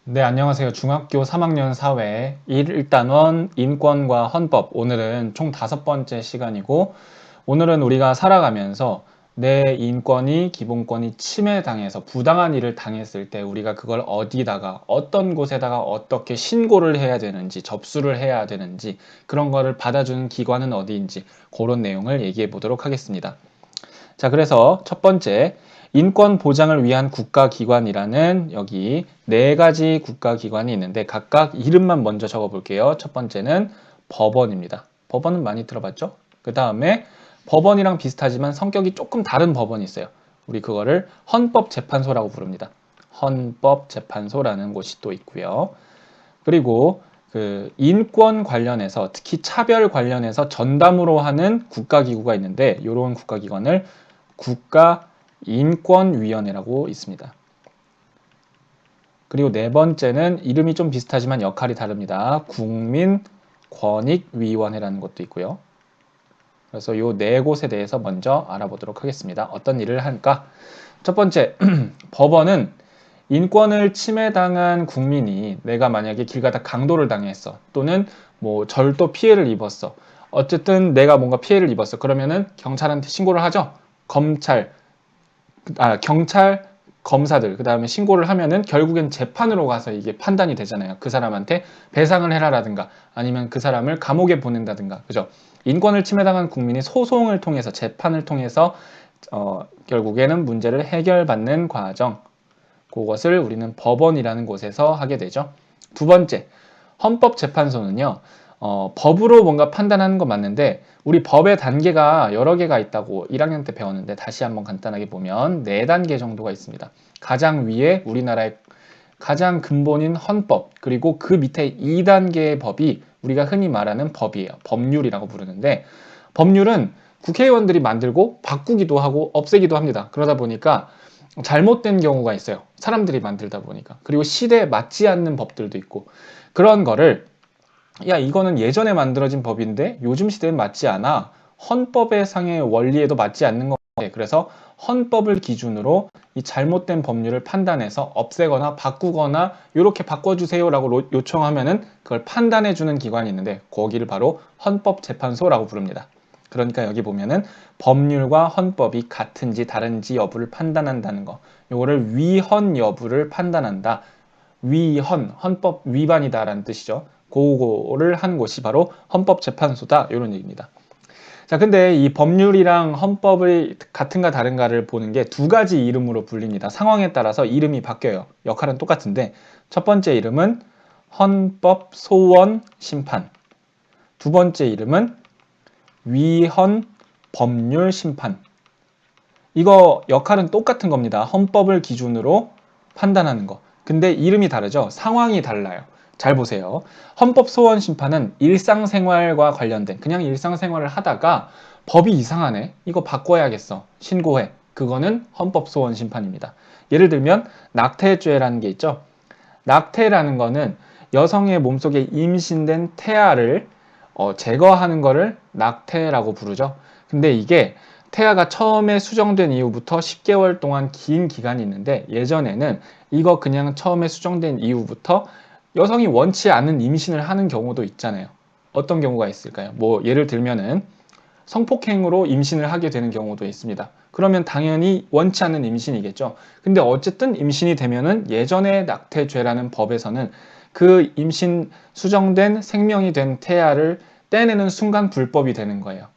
네, 안녕하세요. 중학교 3학년 사회 1단원 인권과 헌법. 오늘은 총 5번째 시간이고, 오늘은 우리가 살아가면서 내 인권이, 기본권이 침해당해서 부당한 일을 당했을 때 우리가 그걸 어디다가, 어떤 곳에다가 어떻게 신고를 해야 되는지, 접수를 해야 되는지, 그런 거를 받아주는 기관은 어디인지, 그런 내용을 얘기해 보도록 하겠습니다. 자, 그래서 첫 번째, 인권 보장을 위한 국가기관이라는 여기 4가지 국가기관이 있는데 각각 이름만 먼저 적어 볼게요. 첫 번째는 법원입니다. 법원은 많이 들어봤죠? 그 다음에 법원이랑 비슷하지만 성격이 조금 다른 법원이 있어요. 우리 그거를 헌법재판소라고 부릅니다. 헌법재판소라는 곳이 또 있고요. 그리고 그 인권 관련해서 특히 차별 관련해서 전담으로 하는 국가기구가 있는데 이런 국가기관을 국가인권위원회라고 있습니다. 그리고 네 번째는 이름이 좀 비슷하지만 역할이 다릅니다. 국민권익위원회라는 것도 있고요. 그래서 이 네 곳에 대해서 먼저 알아보도록 하겠습니다. 어떤 일을 할까? 첫 번째, 법원은 인권을 침해당한 국민이 내가 만약에 길 가다 강도를 당했어. 또는 뭐 절도 피해를 입었어. 어쨌든 내가 뭔가 피해를 입었어. 그러면은 경찰한테 신고를 하죠. 경찰, 검사들, 그 다음에 신고를 하면은 결국엔 재판으로 가서 이게 판단이 되잖아요. 그 사람한테 배상을 해라라든가 아니면 그 사람을 감옥에 보낸다든가. 그죠? 인권을 침해당한 국민이 소송을 통해서 재판을 통해서 결국에는 문제를 해결받는 과정. 그것을 우리는 법원이라는 곳에서 하게 되죠. 두 번째, 헌법재판소는요, 법으로 뭔가 판단하는 거 맞는데, 우리 법의 단계가 여러 개가 있다고 1학년 때 배웠는데, 다시 한번 간단하게 보면 4단계 정도가 있습니다. 가장 위에 우리나라의 가장 근본인 헌법, 그리고 그 밑에 2단계의 법이 우리가 흔히 말하는 법이에요. 법률이라고 부르는데, 법률은 국회의원들이 만들고 바꾸기도 하고 없애기도 합니다. 그러다 보니까 잘못된 경우가 있어요. 사람들이 만들다 보니까. 그리고 시대에 맞지 않는 법들도 있고. 그런 거를 야, 이거는 예전에 만들어진 법인데 요즘 시대엔 맞지 않아. 헌법의 상의 원리에도 맞지 않는 것 같아. 그래서 헌법을 기준으로 이 잘못된 법률을 판단해서 없애거나 바꾸거나 이렇게 바꿔주세요라고 요청하면은 그걸 판단해주는 기관이 있는데 거기를 바로 헌법재판소라고 부릅니다. 그러니까 여기 보면은 법률과 헌법이 같은지 다른지 여부를 판단한다는 거. 요거를 위헌 여부를 판단한다. 위헌, 헌법 위반이다라는 뜻이죠. 그거를 한 곳이 바로 헌법재판소다. 이런 얘기입니다. 자, 근데 이 법률이랑 헌법이 같은가 다른가를 보는 게 2가지 이름으로 불립니다. 상황에 따라서 이름이 바뀌어요. 역할은 똑같은데 첫 번째 이름은 헌법소원심판, 두 번째 이름은 위헌법률심판. 이거 역할은 똑같은 겁니다. 헌법을 기준으로 판단하는 거. 근데 이름이 다르죠? 상황이 달라요. 잘 보세요. 헌법소원심판은 일상생활과 관련된 그냥 일상생활을 하다가 법이 이상하네. 이거 바꿔야겠어. 신고해. 그거는 헌법소원심판입니다. 예를 들면 낙태죄라는 게 있죠. 낙태라는 거는 여성의 몸속에 임신된 태아를 제거하는 거를 낙태라고 부르죠. 근데 이게 태아가 처음에 수정된 이후부터 10개월 동안 긴 기간이 있는데 예전에는 이거 그냥 처음에 수정된 이후부터 여성이 원치 않는 임신을 하는 경우도 있잖아요. 어떤 경우가 있을까요? 뭐 예를 들면은 성폭행으로 임신을 하게 되는 경우도 있습니다. 그러면 당연히 원치 않는 임신이겠죠. 근데 어쨌든 임신이 되면은 예전에 낙태죄라는 법에서는 그 임신 수정된 생명이 된 태아를 떼내는 순간 불법이 되는 거예요.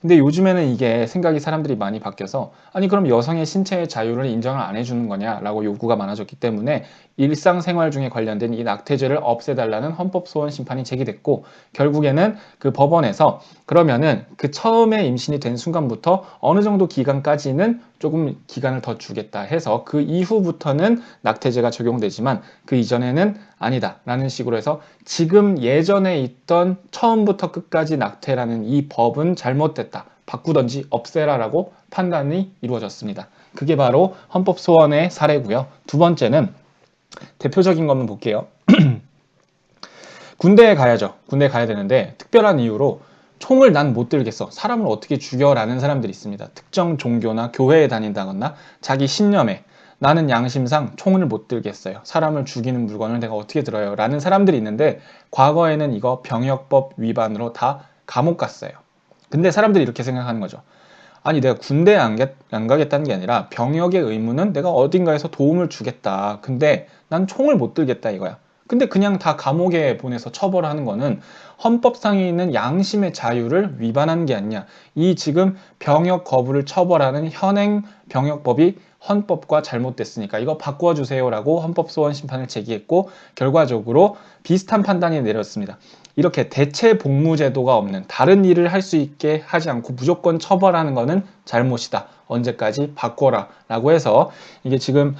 근데 요즘에는 이게 생각이 사람들이 많이 바뀌어서 아니 그럼 여성의 신체의 자유를 인정을 안 해주는 거냐라고 요구가 많아졌기 때문에 일상생활 중에 관련된 이 낙태죄를 없애달라는 헌법소원 심판이 제기됐고 결국에는 그 법원에서 그러면은 그 처음에 임신이 된 순간부터 어느 정도 기간까지는 조금 기간을 더 주겠다 해서 그 이후부터는 낙태죄가 적용되지만 그 이전에는 아니다라는 식으로 해서 지금 예전에 있던 처음부터 끝까지 낙태라는 이 법은 잘못됐다. 바꾸던지 없애라라고 판단이 이루어졌습니다. 그게 바로 헌법소원의 사례고요. 두 번째는 대표적인 것만 볼게요. 군대에 가야죠. 군대에 가야 되는데 특별한 이유로 총을 난 못 들겠어. 사람을 어떻게 죽여라는 사람들이 있습니다. 특정 종교나 교회에 다닌다거나 자기 신념에 나는 양심상 총을 못 들겠어요. 사람을 죽이는 물건을 내가 어떻게 들어요? 라는 사람들이 있는데 과거에는 이거 병역법 위반으로 다 감옥 갔어요. 근데 사람들이 이렇게 생각하는 거죠. 아니 내가 군대에 안 가겠다는 게 아니라 병역의 의무는 내가 어딘가에서 도움을 주겠다. 근데 난 총을 못 들겠다 이거야. 근데 그냥 다 감옥에 보내서 처벌하는 거는 헌법상에 있는 양심의 자유를 위반한 게 아니냐. 이 지금 병역 거부를 처벌하는 현행 병역법이 헌법과 잘못됐으니까 이거 바꾸어 주세요라고 헌법소원 심판을 제기했고 결과적으로 비슷한 판단이 내렸습니다. 이렇게 대체 복무 제도가 없는 다른 일을 할 수 있게 하지 않고 무조건 처벌하는 거는 잘못이다. 언제까지 바꿔라 라고 해서 이게 지금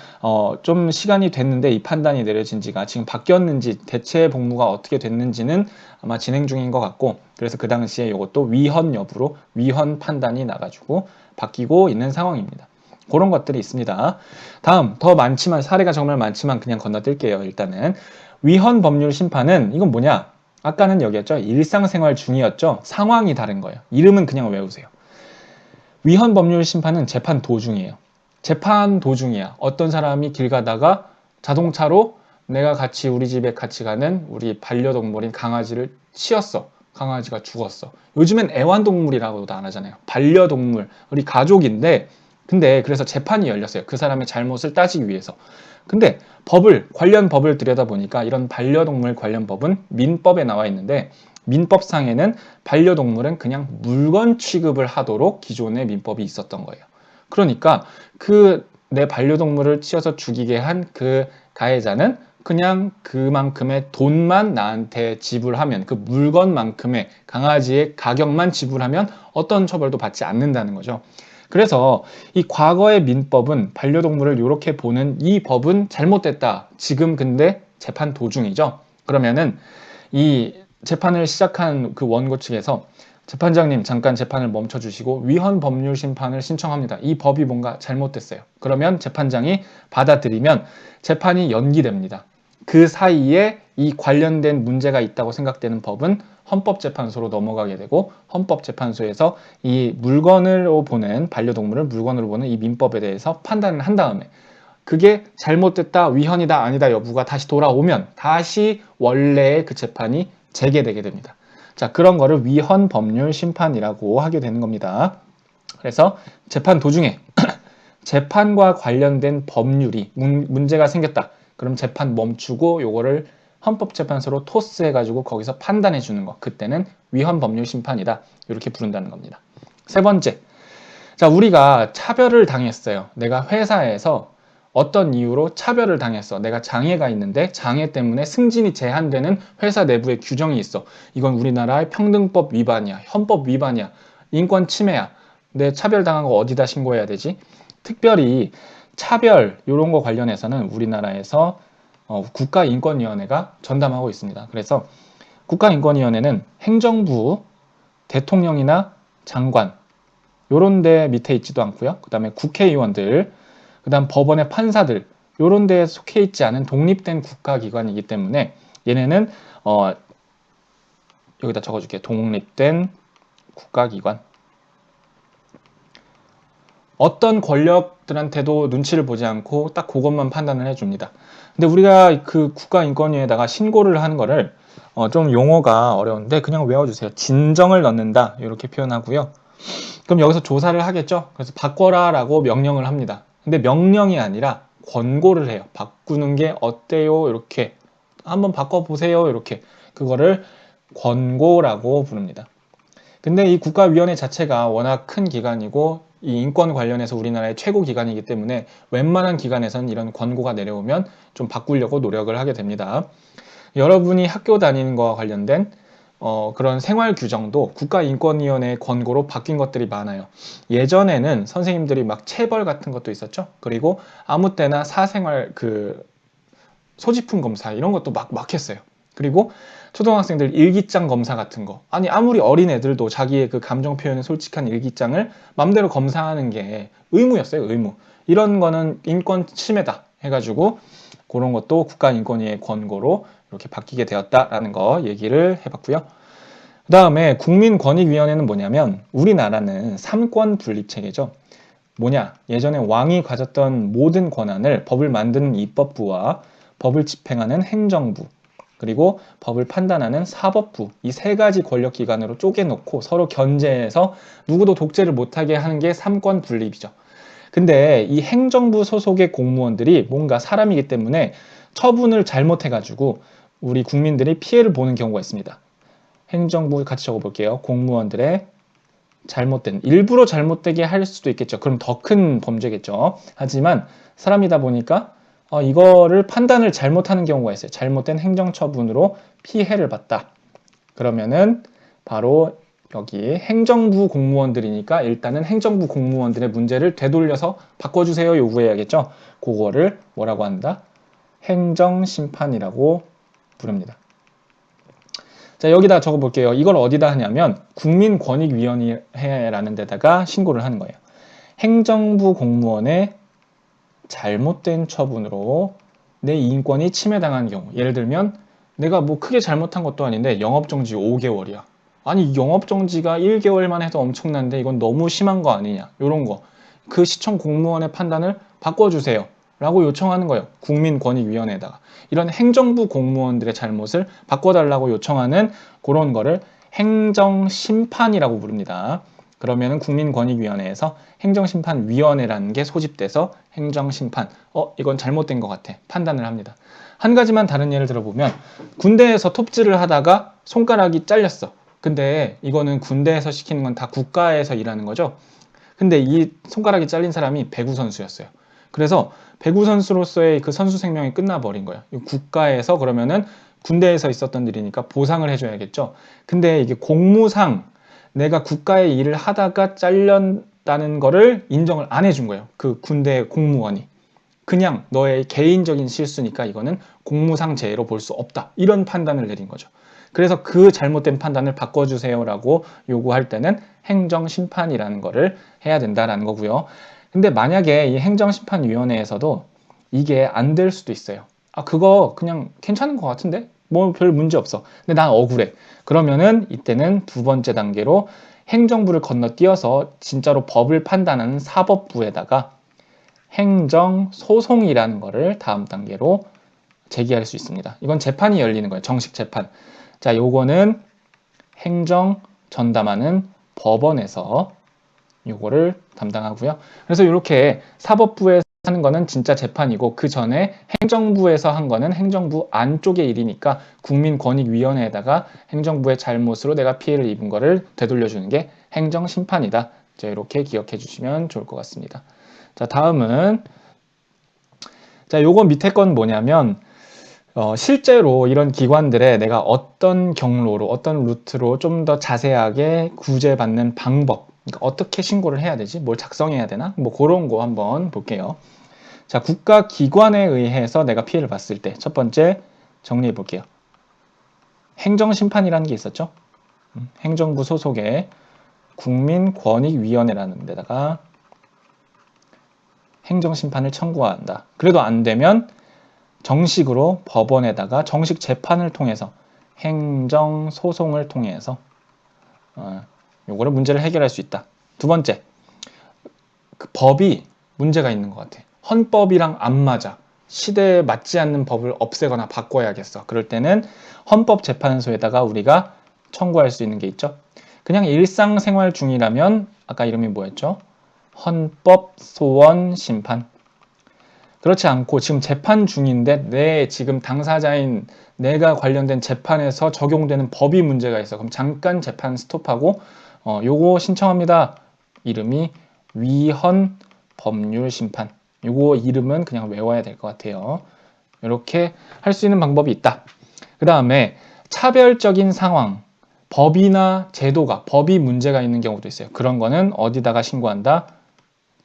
좀 시간이 됐는데 이 판단이 내려진 지가 지금 바뀌었는지 대체 복무가 어떻게 됐는지는 아마 진행 중인 것 같고 그래서 그 당시에 이것도 위헌 여부로 위헌 판단이 나가지고 바뀌고 있는 상황입니다. 그런 것들이 있습니다. 다음 더 많지만 사례가 정말 많지만 그냥 건너뛸게요. 일단은 위헌 법률 심판은 이건 뭐냐? 아까는 여기였죠. 일상생활 중이었죠. 상황이 다른 거예요. 이름은 그냥 외우세요. 위헌 법률 심판은 재판 도중이에요. 재판 도중이야. 어떤 사람이 길 가다가 자동차로 내가 같이 우리 집에 같이 가는 우리 반려동물인 강아지를 치었어. 강아지가 죽었어. 요즘엔 애완동물이라고도 안 하잖아요. 반려동물. 우리 가족인데 근데 그래서 재판이 열렸어요. 그 사람의 잘못을 따지기 위해서. 근데 관련 법을 들여다보니까 이런 반려동물 관련 법은 민법에 나와 있는데 민법상에는 반려동물은 그냥 물건 취급을 하도록 기존의 민법이 있었던 거예요. 그러니까 그 내 반려동물을 치어서 죽이게 한 그 가해자는 그냥 그만큼의 돈만 나한테 지불하면 그 물건만큼의 강아지의 가격만 지불하면 어떤 처벌도 받지 않는다는 거죠. 그래서 이 과거의 민법은 반려동물을 이렇게 보는 이 법은 잘못됐다. 지금 근데 재판 도중이죠. 그러면은 이 재판을 시작한 그 원고 측에서 재판장님 잠깐 재판을 멈춰주시고 위헌 법률 심판을 신청합니다. 이 법이 뭔가 잘못됐어요. 그러면 재판장이 받아들이면 재판이 연기됩니다. 그 사이에 이 관련된 문제가 있다고 생각되는 법은 헌법재판소로 넘어가게 되고 헌법재판소에서 이 물건으로 보는 반려동물을 물건으로 보는 이 민법에 대해서 판단을 한 다음에 그게 잘못됐다, 위헌이다, 아니다 여부가 다시 돌아오면 다시 원래의 그 재판이 재개되게 됩니다. 자, 그런 거를 위헌 법률 심판이라고 하게 되는 겁니다. 그래서 재판 도중에 재판과 관련된 법률이 문제가 생겼다. 그럼 재판 멈추고 요거를 헌법재판소로 토스해가지고 거기서 판단해 주는 거. 그때는 위헌 법률 심판이다. 이렇게 부른다는 겁니다. 세 번째. 자, 우리가 차별을 당했어요. 내가 회사에서 어떤 이유로 차별을 당했어. 내가 장애가 있는데 장애 때문에 승진이 제한되는 회사 내부에 규정이 있어. 이건 우리나라의 평등법 위반이야. 헌법 위반이야. 인권 침해야. 내 차별당한 거 어디다 신고해야 되지? 특별히 차별 이런 거 관련해서는 우리나라에서 국가인권위원회가 전담하고 있습니다. 그래서 국가인권위원회는 행정부, 대통령이나 장관 요런 데 밑에 있지도 않고요. 그 다음에 국회의원들, 그 다음 법원의 판사들 요런 데에 속해 있지 않은 독립된 국가기관이기 때문에 얘네는 여기다 적어줄게요. 독립된 국가기관. 어떤 권력들한테도 눈치를 보지 않고 딱 그것만 판단을 해줍니다. 근데 우리가 그 국가인권위에다가 신고를 하는 거를 좀 용어가 어려운데 그냥 외워주세요. 진정을 넣는다 이렇게 표현하고요. 그럼 여기서 조사를 하겠죠. 그래서 바꿔라 라고 명령을 합니다. 근데 명령이 아니라 권고를 해요. 바꾸는 게 어때요? 이렇게 한번 바꿔보세요. 이렇게 그거를 권고라고 부릅니다. 근데 이 국가위원회 자체가 워낙 큰 기관이고 이 인권 관련해서 우리나라의 최고 기관이기 때문에 웬만한 기관에서는 이런 권고가 내려오면 좀 바꾸려고 노력을 하게 됩니다. 여러분이 학교 다니는 거와 관련된 그런 생활 규정도 국가인권위원회의 권고로 바뀐 것들이 많아요. 예전에는 선생님들이 막 체벌 같은 것도 있었죠. 그리고 아무 때나 사생활 소지품 검사 이런 것도 막 했어요. 그리고 초등학생들 일기장 검사 같은 거. 아니 아무리 어린 애들도 자기의 그 감정 표현에 솔직한 일기장을 맘대로 검사하는 게 의무였어요. 의무. 이런 거는 인권 침해다 해가지고 그런 것도 국가인권위의 권고로 이렇게 바뀌게 되었다라는 거 얘기를 해봤고요. 그 다음에 국민권익위원회는 뭐냐면 우리나라는 삼권 분립 체계죠. 뭐냐? 예전에 왕이 가졌던 모든 권한을 법을 만드는 입법부와 법을 집행하는 행정부, 그리고 법을 판단하는 사법부, 이 세 가지 권력 기관으로 쪼개놓고 서로 견제해서 누구도 독재를 못하게 하는 게 삼권 분립이죠. 근데 이 행정부 소속의 공무원들이 뭔가 사람이기 때문에 처분을 잘못해가지고 우리 국민들이 피해를 보는 경우가 있습니다. 행정부 같이 적어볼게요. 공무원들의 일부러 잘못되게 할 수도 있겠죠. 그럼 더 큰 범죄겠죠. 하지만 사람이다 보니까 이거를 판단을 잘못하는 경우가 있어요. 잘못된 행정처분으로 피해를 봤다. 그러면은 바로 여기 행정부 공무원들이니까 일단은 행정부 공무원들의 문제를 되돌려서 바꿔주세요 요구해야겠죠. 그거를 뭐라고 한다? 행정심판이라고 부릅니다. 자, 여기다 적어볼게요. 이걸 어디다 하냐면 국민권익위원회라는 데다가 신고를 하는 거예요. 행정부 공무원의 잘못된 처분으로 내 인권이 침해당한 경우, 예를 들면 내가 뭐 크게 잘못한 것도 아닌데 영업정지 5개월이야. 아니 영업정지가 1개월만 해도 엄청난데 이건 너무 심한 거 아니냐, 이런 거. 그 시청 공무원의 판단을 바꿔주세요 라고 요청하는 거예요. 국민권익위원회에다가. 이런 행정부 공무원들의 잘못을 바꿔달라고 요청하는 그런 거를 행정심판이라고 부릅니다. 그러면은 국민권익위원회에서 행정심판위원회라는 게 소집돼서 행정심판, 이건 잘못된 것 같아, 판단을 합니다. 한 가지만 다른 예를 들어보면 군대에서 톱질을 하다가 손가락이 잘렸어. 근데 이거는 군대에서 시키는 건 다 국가에서 일하는 거죠. 근데 이 손가락이 잘린 사람이 배구 선수였어요. 그래서 배구 선수로서의 그 선수 생명이 끝나버린 거예요. 국가에서 그러면은 군대에서 있었던 일이니까 보상을 해줘야겠죠. 근데 이게 공무상 내가 국가의 일을 하다가 잘렸다는 거를 인정을 안 해준 거예요. 그 군대 공무원이. 그냥 너의 개인적인 실수니까 이거는 공무상 재해로 볼 수 없다. 이런 판단을 내린 거죠. 그래서 그 잘못된 판단을 바꿔주세요라고 요구할 때는 행정심판이라는 거를 해야 된다라는 거고요. 근데 만약에 이 행정심판위원회에서도 이게 안 될 수도 있어요. 그거 그냥 괜찮은 것 같은데? 뭐 별 문제 없어. 근데 난 억울해. 그러면은 이때는 두 번째 단계로 행정부를 건너뛰어서 진짜로 법을 판단하는 사법부에다가 행정소송이라는 거를 다음 단계로 제기할 수 있습니다. 이건 재판이 열리는 거예요. 정식 재판. 자, 요거는 행정 전담하는 법원에서 요거를 담당하고요. 그래서 이렇게 사법부에서 하는 거는 진짜 재판이고, 그 전에 행정부에서 한 거는 행정부 안쪽의 일이니까 국민권익위원회에다가 행정부의 잘못으로 내가 피해를 입은 거를 되돌려주는 게 행정심판이다. 자, 이렇게 기억해 주시면 좋을 것 같습니다. 자, 다음은, 자, 요거 밑에 건 뭐냐면 실제로 이런 기관들에 내가 어떤 경로로, 어떤 루트로 좀 더 자세하게 구제받는 방법, 그러니까 어떻게 신고를 해야 되지? 뭘 작성해야 되나? 뭐 그런 거 한번 볼게요. 자, 국가기관에 의해서 내가 피해를 봤을 때 첫 번째 정리해 볼게요. 행정심판이라는 게 있었죠? 행정부 소속의 국민권익위원회라는 데다가 행정심판을 청구한다. 그래도 안 되면 정식으로 법원에다가 정식 재판을 통해서 행정소송을 통해서 요거를 문제를 해결할 수 있다. 두 번째, 그 법이 문제가 있는 것 같아. 헌법이랑 안 맞아. 시대에 맞지 않는 법을 없애거나 바꿔야겠어. 그럴 때는 헌법재판소에다가 우리가 청구할 수 있는 게 있죠. 그냥 일상생활 중이라면 아까 이름이 뭐였죠? 헌법소원심판. 그렇지 않고 지금 재판 중인데 내 지금 당사자인 내가 관련된 재판에서 적용되는 법이 문제가 있어. 그럼 잠깐 재판 스톱하고 요거 신청합니다. 이름이 위헌법률심판. 요거 이름은 그냥 외워야 될 것 같아요. 이렇게 할 수 있는 방법이 있다. 그 다음에 차별적인 상황, 법이나 제도가, 법이 문제가 있는 경우도 있어요. 그런 거는 어디다가 신고한다?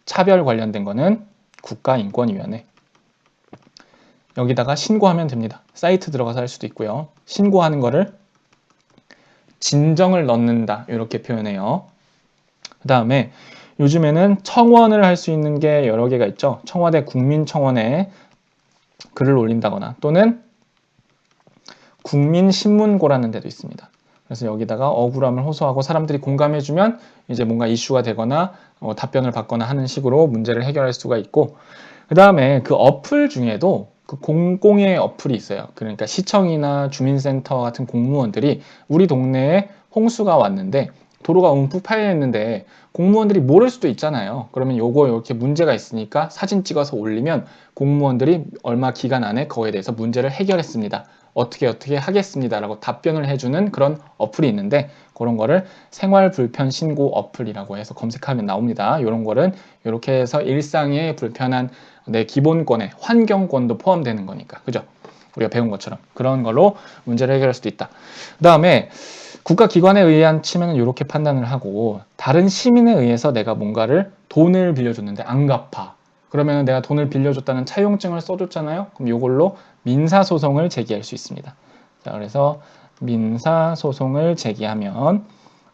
차별 관련된 거는 국가인권위원회. 여기다가 신고하면 됩니다. 사이트 들어가서 할 수도 있고요. 신고하는 거를 진정을 넣는다, 이렇게 표현해요. 그 다음에 요즘에는 청원을 할 수 있는 게 여러 개가 있죠. 청와대 국민청원에 글을 올린다거나 또는 국민신문고라는 데도 있습니다. 그래서 여기다가 억울함을 호소하고 사람들이 공감해주면 이제 뭔가 이슈가 되거나 답변을 받거나 하는 식으로 문제를 해결할 수가 있고, 그 다음에 그 어플 중에도 그 공공의 어플이 있어요. 그러니까 시청이나 주민센터 같은 공무원들이 우리 동네에 홍수가 왔는데 도로가 움푹 파여 있는데 공무원들이 모를 수도 있잖아요. 그러면 요거 이렇게 문제가 있으니까 사진 찍어서 올리면 공무원들이 얼마 기간 안에 그거에 대해서 문제를 해결했습니다. 어떻게 하겠습니다라고 답변을 해주는 그런 어플이 있는데, 그런 거를 생활불편 신고 어플이라고 해서 검색하면 나옵니다. 이런 거는 이렇게 해서 일상의 불편한 내 기본권에 환경권도 포함되는 거니까, 그죠? 우리가 배운 것처럼 그런 걸로 문제를 해결할 수도 있다. 그 다음에 국가기관에 의한 침해는 이렇게 판단을 하고, 다른 시민에 의해서 내가 뭔가를 돈을 빌려줬는데 안 갚아. 그러면 내가 돈을 빌려줬다는 차용증을 써줬잖아요. 그럼 이걸로 민사소송을 제기할 수 있습니다. 자, 그래서 민사소송을 제기하면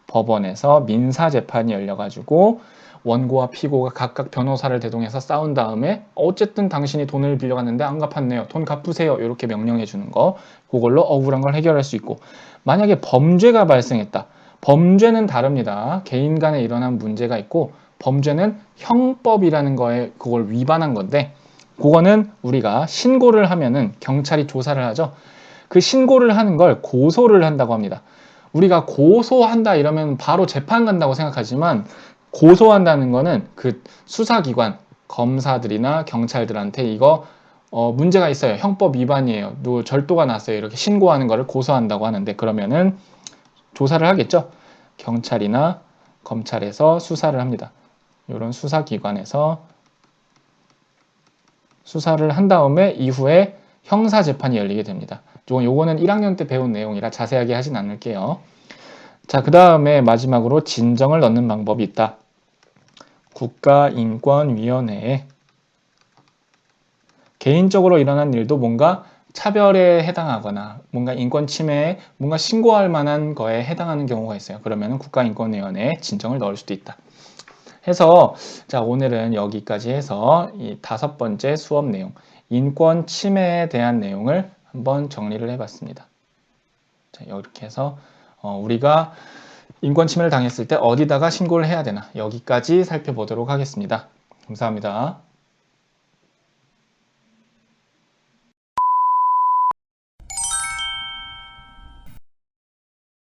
법원에서 민사재판이 열려가지고 원고와 피고가 각각 변호사를 대동해서 싸운 다음에 어쨌든 당신이 돈을 빌려갔는데 안 갚았네요. 돈 갚으세요. 이렇게 명령해 주는 거. 그걸로 억울한 걸 해결할 수 있고, 만약에 범죄가 발생했다. 범죄는 다릅니다. 개인 간에 일어난 문제가 있고, 범죄는 형법이라는 거에 그걸 위반한 건데, 그거는 우리가 신고를 하면은 경찰이 조사를 하죠. 그 신고를 하는 걸 고소를 한다고 합니다. 우리가 고소한다 이러면 바로 재판 간다고 생각하지만, 고소한다는 거는 그 수사기관, 검사들이나 경찰들한테 이거 문제가 있어요. 형법 위반이에요. 절도가 났어요. 이렇게 신고하는 거를 고소한다고 하는데, 그러면은 조사를 하겠죠. 경찰이나 검찰에서 수사를 합니다. 이런 수사기관에서 수사를 한 다음에 이후에 형사재판이 열리게 됩니다. 요거는 1학년 때 배운 내용이라 자세하게 하진 않을게요. 자, 그 다음에 마지막으로 진정을 넣는 방법이 있다. 국가인권위원회에 개인적으로 일어난 일도 뭔가 차별에 해당하거나 뭔가 인권 침해에 뭔가 신고할 만한 거에 해당하는 경우가 있어요. 그러면 국가인권위원회에 진정을 넣을 수도 있다. 해서 자, 오늘은 여기까지 해서 이 5번째 수업 내용, 인권 침해에 대한 내용을 한번 정리를 해봤습니다. 자, 이렇게 해서 우리가 인권 침해를 당했을 때 어디다가 신고를 해야 되나, 여기까지 살펴보도록 하겠습니다. 감사합니다.